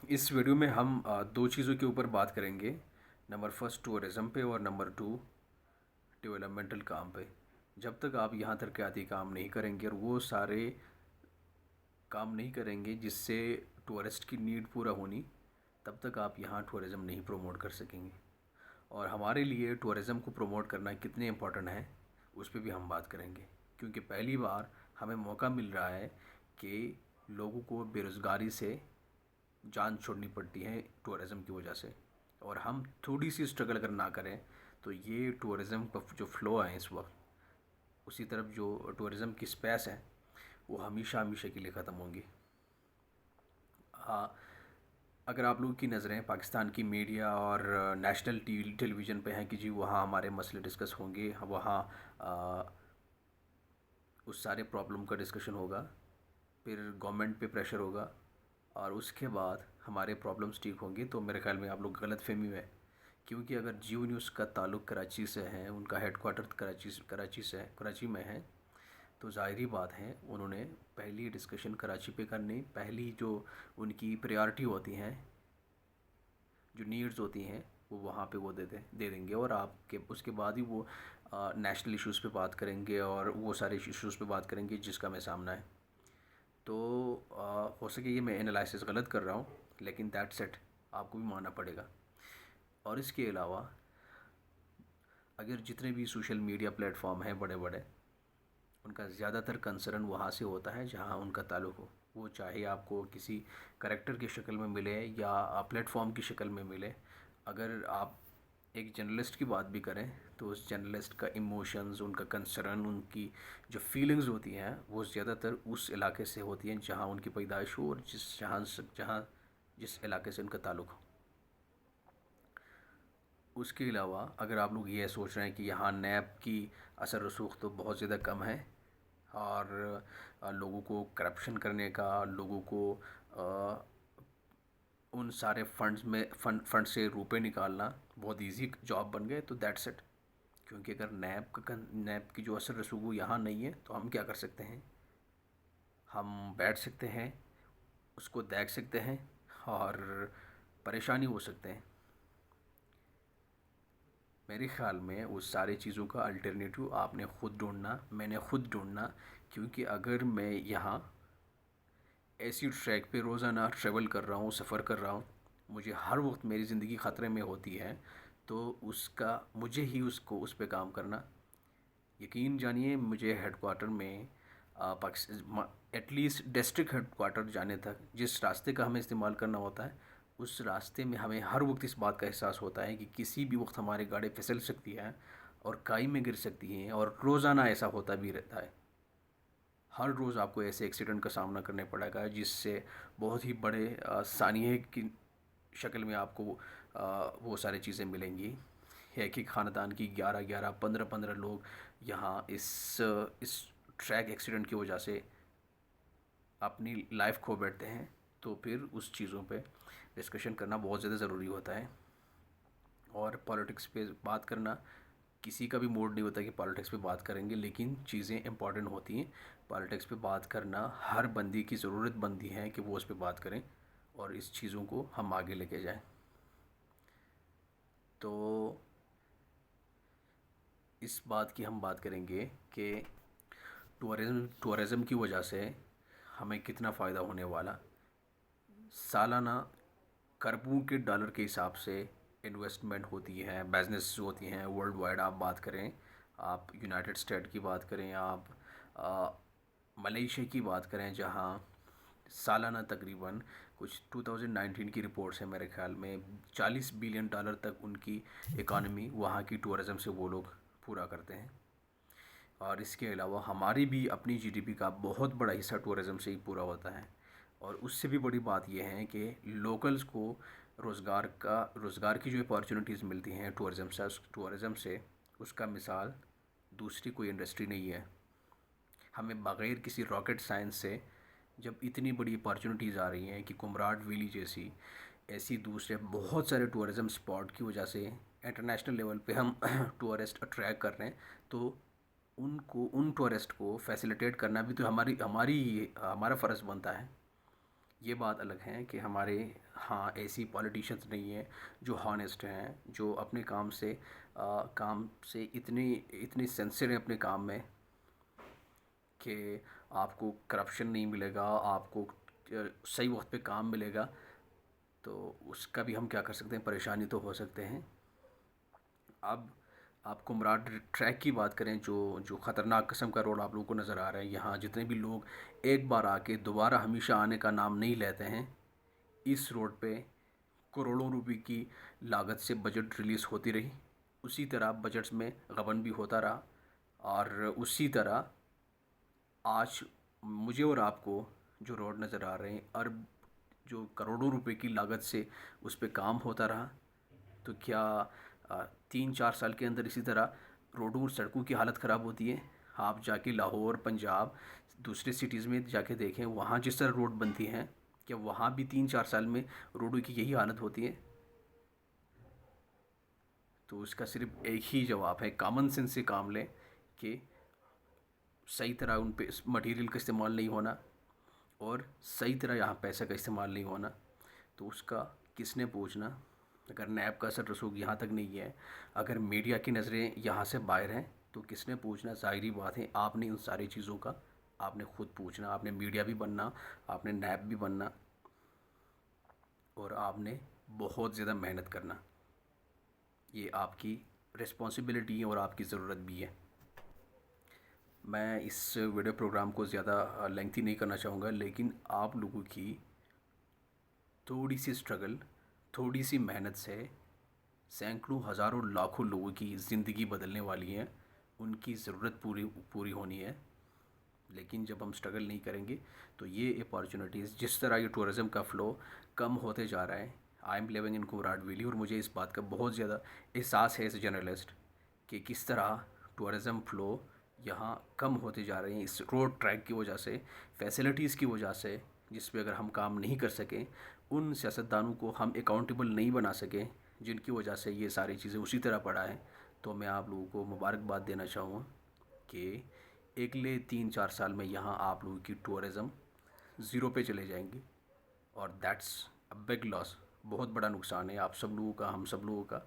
इस वीडियो में हम दो चीज़ों के ऊपर बात करेंगे। नंबर फर्स्ट टूरिज़्म पे और नंबर टू डेवलपमेंटल काम पे। जब तक आप यहाँ तरक्याती काम नहीं करेंगे और वो सारे काम नहीं करेंगे जिससे टूरिस्ट की नीड पूरा होनी, तब तक आप यहाँ टूरिज़्म नहीं प्रमोट कर सकेंगे। और हमारे लिए टूरिज़्म को प्रमोट करना कितने इम्पोर्टेंट है उस पर भी हम बात करेंगे, क्योंकि पहली बार हमें मौका मिल रहा है कि लोगों को बेरोज़गारी से जान छोड़नी पड़ती है टूरिज़्म की वजह से। और हम थोड़ी सी स्ट्रगल अगर ना करें तो ये टूरिज़्म का जो फ़्लो है इस वक्त, उसी तरफ जो टूरिज़्म की स्पेस है वो हमेशा हमेशा के लिए ख़त्म होंगी। हाँ, अगर आप लोगों की नज़रें पाकिस्तान की मीडिया और नेशनल टेलीविज़न पे हैं कि जी वहाँ हमारे मसले डिस्कस होंगे, वहाँ आ, उस सारे प्रॉब्लम का डिस्कशन होगा, फिर गवर्नमेंट पे प्रेशर होगा और उसके बाद हमारे प्रॉब्लम्स ठीक होंगे, तो मेरे ख्याल में आप लोग गलत फहमी में। क्योंकि अगर जियो न्यूज़ का ताल्लुक़ कराची से है, उनका हेडक्वार्टर कराची में है, तो ज़ाहिरी बात है उन्होंने पहली डिस्कशन कराची पे करनी, पहली जो उनकी प्रायोरिटी होती हैं, जो नीड्स होती हैं, वो वहाँ पे वो दे देंगे। और आपके उसके बाद ही वो नेशनल इश्यूज़ पे बात करेंगे और वो सारे इश्यूज़ पे बात करेंगे जिसका मैं सामना है। तो हो सके ये मैं एनालिसिस गलत कर रहा हूँ, लेकिन दैट्स इट, आपको भी मानना पड़ेगा। और इसके अलावा अगर जितने भी सोशल मीडिया प्लेटफॉर्म हैं बड़े बड़े, उनका ज़्यादातर कंसर्न वहाँ से होता है जहाँ उनका ताल्लुक़ हो। वो चाहे आपको किसी करेक्टर की शक्ल में मिले या प्लेटफॉर्म की शक्ल में मिले। अगर आप एक जर्नलिस्ट की बात भी करें तो उस जर्नलिस्ट का इमोशंस, उनका कंसर्न, उनकी जो फीलिंग्स होती हैं वो ज़्यादातर उस इलाके से होती हैं जहाँ उनकी पैदाइश हो और जिस इलाके से उनका ताल्लुक़ हो। उसके अलावा अगर आप लोग ये सोच रहे हैं कि यहाँ नैब की असर रसूख तो बहुत ज़्यादा कम है और लोगों को करप्शन करने का, लोगों को उन सारे फंड से रुपए निकालना बहुत इजी जॉब बन गए, तो दैट्स इट। क्योंकि अगर नैब की जो असर रसूख यहाँ नहीं है तो हम क्या कर सकते हैं? हम बैठ सकते हैं, उसको देख सकते हैं और परेशानी हो सकते हैं। मेरे ख़्याल में उस सारी चीज़ों का अल्टरनेटिव आपने ख़ुद ढूंढना, मैंने ख़ुद ढूंढना। क्योंकि अगर मैं यहाँ ऐसी ट्रैक पे रोज़ाना ट्रैवल कर रहा हूँ, सफ़र कर रहा हूँ, मुझे हर वक्त मेरी ज़िंदगी ख़तरे में होती है, तो उसका मुझे ही उसको उस पे काम करना। यकीन जानिए मुझे हेडक्वार्टर में एटलीस्ट डिस्ट्रिक्ट हेडक्वार्टर जाने तक जिस रास्ते का हमें इस्तेमाल करना होता है, उस रास्ते में हमें हर वक्त इस बात का एहसास होता है कि किसी भी वक्त हमारी गाड़ी फिसल सकती है और खाई में गिर सकती है। और रोज़ाना ऐसा होता भी रहता है। हर रोज़ आपको ऐसे एक्सीडेंट का सामना करने पड़ेगा जिससे बहुत ही बड़े सानिये की शक्ल में आपको वो सारी चीज़ें मिलेंगी। एक ही ख़ानदान की 11-11, 15-15 लोग यहाँ इस ट्रैक एक्सीडेंट की वजह से अपनी लाइफ खो बैठते हैं। तो फिर उस चीज़ों पे डिस्कशन करना बहुत ज़्यादा ज़रूरी होता है। और पॉलिटिक्स पे बात करना, किसी का भी मूड नहीं होता कि पॉलिटिक्स पे बात करेंगे, लेकिन चीज़ें इंपॉर्टेंट होती हैं। पॉलिटिक्स पे बात करना हर बंदी की ज़रूरत बनती है कि वो उस पे बात करें और इस चीज़ों को हम आगे लेके जाएं। तो इस बात की हम बात करेंगे कि टूरिज़्म की वजह से हमें कितना फ़ायदा होने वाला। सालाना खरबों के डॉलर के हिसाब से इन्वेस्टमेंट होती है, बिजनेस होती हैं वर्ल्ड वाइड। आप बात करें, आप यूनाइटेड स्टेट की बात करें, आप मलेशिया की बात करें, जहां सालाना तकरीबन कुछ 2019 की रिपोर्ट्स हैं, मेरे ख्याल में 40 बिलियन डॉलर तक उनकी इकॉनमी वहाँ की टूरिज़्म से वो लोग पूरा करते हैं। और इसके अलावा हमारी भी अपनी जीडीपी का बहुत बड़ा हिस्सा टूरिज़्म से ही पूरा होता है। और उससे भी बड़ी बात यह है कि लोकल्स को रोज़गार की जो अपॉर्चुनिटीज़ मिलती हैं टूरिज़्म से उसका मिसाल दूसरी कोई इंडस्ट्री नहीं है। हमें बग़ैर किसी रॉकेट साइंस से जब इतनी बड़ी अपॉर्चुनिटीज़ आ रही हैं कि कुमराड वैली जैसी ऐसी दूसरे बहुत सारे टूरिज़्म स्पॉट की वजह से इंटरनेशनल लेवल पे हम टूरिस्ट अट्रैक्ट कर रहे हैं, तो उन टूरिस्ट को फैसिलिटेट करना भी तो हमारा फ़र्ज़ बनता है। یہ بات الگ ہے کہ ہمارے ہاں ایسی پولیٹیشینس نہیں ہیں جو ہانیسٹ ہیں، جو اپنے کام سے اتنے سینسر ہیں اپنے کام میں کہ آپ کو کرپشن نہیں ملے گا، آپ کو صحیح وقت پہ کام ملے گا، تو اس کا بھی ہم کیا کر سکتے ہیں، پریشانی تو ہو سکتے ہیں۔ اب آپ کمراڈ ٹریک کی بات کریں، جو خطرناک قسم کا روڈ آپ لوگوں کو نظر آ رہا ہے، یہاں جتنے بھی لوگ ایک بار آ کے دوبارہ ہمیشہ آنے کا نام نہیں لیتے ہیں، اس روڈ پہ کروڑوں روپے کی لاگت سے بجٹ ریلیز ہوتی رہی، اسی طرح بجٹس میں غبن بھی ہوتا رہا، اور اسی طرح آج مجھے اور آپ کو جو روڈ نظر آ رہے ہیں، ارب جو کروڑوں روپے کی لاگت سے اس پہ کام ہوتا رہا، تو کیا 3-4 سال کے اندر اسی طرح روڈوں اور سڑکوں کی حالت خراب ہوتی ہے؟ آپ جا کے لاہور، پنجاب، دوسرے سٹیز میں جا کے دیکھیں، وہاں جس طرح روڈ بنتی ہیں، کیا وہاں بھی 3-4 سال میں روڈوں کی یہی حالت ہوتی ہے؟ تو اس کا صرف ایک ہی جواب ہے، کامن سینس سے کام لیں کہ صحیح طرح ان پہ مٹیریل کا استعمال نہیں ہونا، اور صحیح طرح یہاں پیسے کا استعمال نہیں ہونا، تو اس کا کس نے پوچھنا؟ اگر نیب کا اثر رسوخ یہاں تک نہیں ہے، اگر میڈیا کی نظریں یہاں سے باہر ہیں، تو کس نے پوچھنا؟ ظاہری بات ہے آپ نے ان ساری چیزوں کا آپ نے خود پوچھنا، آپ نے میڈیا بھی بننا، آپ نے نیب بھی بننا، اور آپ نے بہت زیادہ محنت کرنا، یہ آپ کی رسپانسبلٹی ہے اور آپ کی ضرورت بھی ہے۔ میں اس ویڈیو پروگرام کو زیادہ لینتھی نہیں کرنا چاہوں گا، لیکن آپ لوگوں کی تھوڑی سی اسٹرگل، تھوڑی سی محنت سے سینکڑوں، ہزاروں، لاکھوں لوگوں کی زندگی بدلنے والی ہے، ان کی ضرورت پوری ہونی ہے۔ لیکن جب ہم اسٹرگل نہیں کریں گے تو یہ اپارچونیٹیز، جس طرح یہ ٹورزم کا فلو کم ہوتے جا رہا ہے، آئی ایم لیونگ ان کوراڈ ویلی، اور مجھے اس بات کا بہت زیادہ احساس ہے ایز اے جرنلسٹ کہ کس طرح ٹورزم فلو یہاں کم ہوتے جا رہے ہیں اس روڈ ٹریک کی وجہ سے، فیسلٹیز کی وجہ سے، جس پہ اگر ہم کام نہیں کر سکیں، ان سیاستدانوں کو ہم اکاؤنٹیبل نہیں بنا سکیں جن کی وجہ سے یہ ساری چیزیں اسی طرح پڑا ہے، تو میں آپ لوگوں کو مبارکباد دینا چاہوں گا کہ اگلے 3-4 سال میں یہاں آپ لوگوں کی ٹورزم زیرو پہ چلے جائیں گی، اور دیٹس اے بگ لاس، بہت بڑا نقصان ہے آپ سب لوگوں کا، ہم سب لوگوں کا۔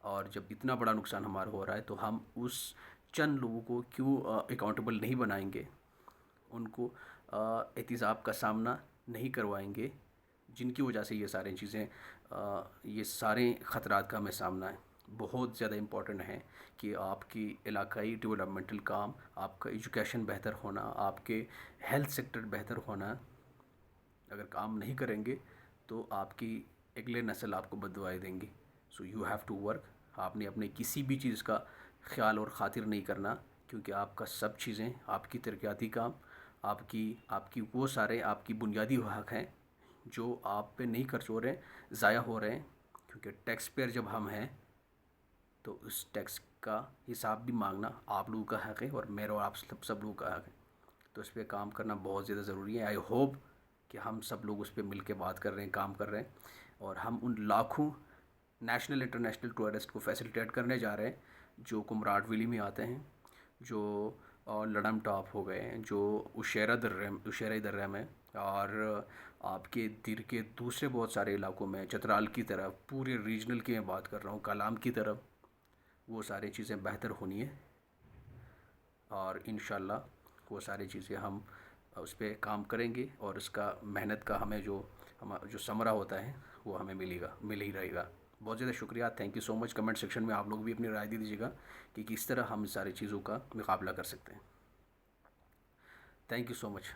اور جب اتنا بڑا نقصان ہمارا ہو رہا ہے تو ہم اس چند لوگوں کو کیوں اکاؤنٹیبل نہیں بنائیں گے، ان کو احتساب کا سامنا نہیں کروائیں گے، جن کی وجہ سے یہ ساری چیزیں، یہ سارے خطرات کا ہمیں سامنا ہے۔ بہت زیادہ امپورٹنٹ ہے کہ آپ کی علاقائی ڈیولپمنٹل کام، آپ کا ایجوکیشن بہتر ہونا، آپ کے ہیلتھ سیکٹر بہتر ہونا، اگر کام نہیں کریں گے تو آپ کی اگلے نسل آپ کو بد دعائیں دیں گی۔ So you have to work, آپ نے اپنے کسی بھی چیز کا خیال اور خاطر نہیں کرنا، کیونکہ آپ کا سب چیزیں، آپ کی ترقیاتی کام، آپ کی وہ سارے آپ کی بنیادی حق ہیں جو آپ پہ نہیں خرچ ہو رہے ہیں، ضائع ہو رہے ہیں، کیونکہ ٹیکس پیئر جب ہم ہیں تو اس ٹیکس کا حساب بھی مانگنا آپ لوگوں کا حق ہے، اور میرا اور آپ سب لوگوں کا حق ہے، تو اس پہ کام کرنا بہت زیادہ ضروری ہے۔ آئی ہوپ کہ ہم سب لوگ اس پہ مل کے بات کر رہے ہیں، کام کر رہے ہیں، اور ہم ان لاکھوں نیشنل انٹرنیشنل ٹورسٹ کو فیسیلیٹیٹ کرنے جا رہے ہیں جو کمراڈ ویلی میں آتے ہیں، جو لڑم ٹاپ ہو گئے ہیں، جو اشیرہ درہ میں، اور آپ کے دیر کے دوسرے بہت سارے علاقوں میں، چترال کی طرف، پورے ریجنل کی میں بات کر رہا ہوں، کالام کی طرف، وہ ساری چیزیں بہتر ہونی ہے، اور انشاءاللہ وہ ساری چیزیں ہم اس پہ کام کریں گے، اور اس کا محنت کا ہمیں جو ثمرہ ہوتا ہے وہ ہمیں مل ہی رہے گا۔ بہت زیادہ شکریہ، thank you so much. Comment section میں آپ لوگ بھی اپنی رائے دے دیجیے گا کہ کس طرح ہم اس ساری چیزوں کا مقابلہ کر سکتے ہیں۔ Thank you so much.